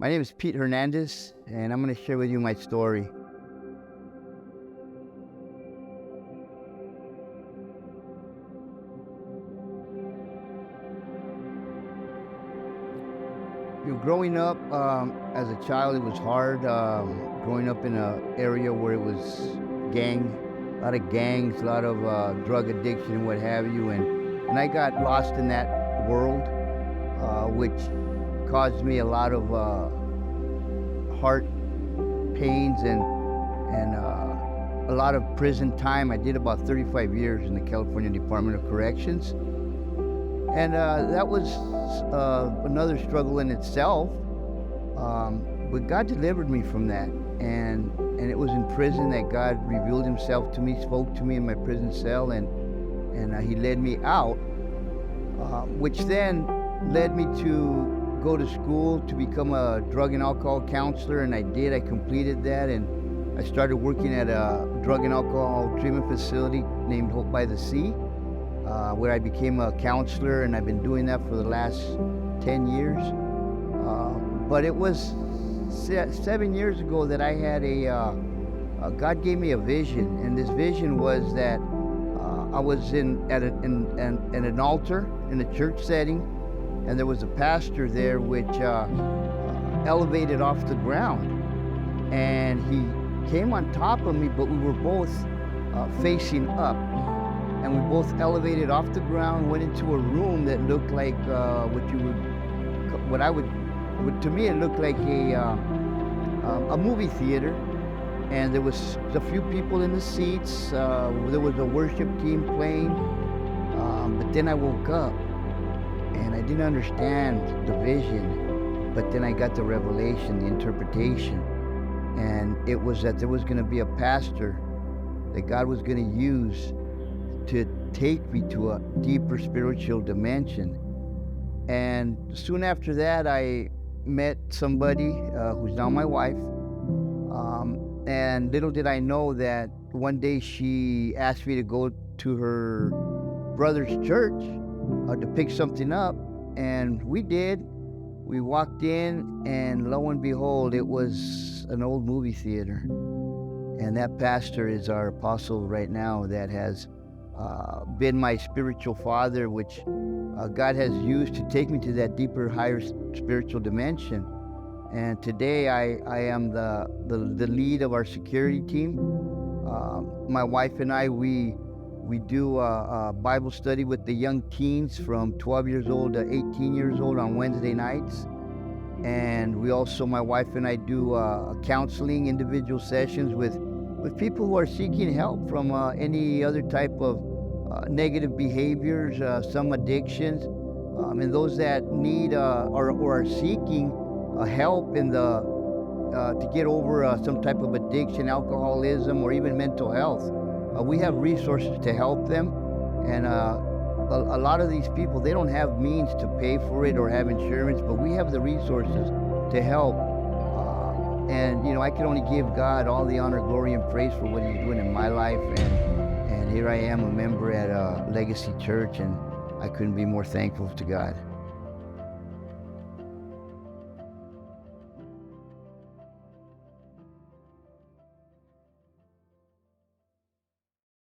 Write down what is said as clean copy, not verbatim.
My name is Pete Hernandez, and I'm going to share with you my story. Growing up as a child, it was hard. Growing up in an area where it was a lot of gangs, a lot of drug addiction and what have you, and I got lost in that world, which caused me a lot of heart pains and a lot of prison time. I did about 35 years in the California Department of Corrections. And that was another struggle in itself. But God delivered me from that. And it was in prison that God revealed himself to me, spoke to me in my prison cell, and he led me out, which then led me to go to school to become a drug and alcohol counselor, and I did. I completed that, and I started working at a drug and alcohol treatment facility named Hope by the Sea, where I became a counselor, and I've been doing that for the last 10 years. But it was 7 years ago that I had God gave me a vision, and this vision was that I was at an altar in a church setting, and there was a pastor there which elevated off the ground, and he came on top of me, but we were both facing up. And we both elevated off the ground, went into a room that looked like to me it looked like a movie theater. And there was a few people in the seats. There was a worship team playing. But then I woke up, and I didn't understand the vision. But then I got the revelation, the interpretation, and it was that there was going to be a pastor that God was going to use to take me to a deeper spiritual dimension. And soon after that, I met somebody who's now my wife. And little did I know that one day she asked me to go to her brother's church to pick something up. And we did. We walked in, and lo and behold, it was an old movie theater. And that pastor is our apostle right now that has been my spiritual father, which God has used to take me to that deeper, higher spiritual dimension. And today I am the lead of our security team. My wife and I, we do a Bible study with the young teens from 12 years old to 18 years old on Wednesday nights. And we also, my wife and I, do counseling, individual sessions with people who are seeking help from any other type of negative behaviors, some addictions, and those that need or are seeking help in to get over some type of addiction, alcoholism, or even mental health. We have resources to help them, and a lot of these people, they don't have means to pay for it or have insurance, but we have the resources to help. And I can only give God all the honor, glory, and praise for what he's doing in my life. And here I am, a member at Legacy Church, and I couldn't be more thankful to God.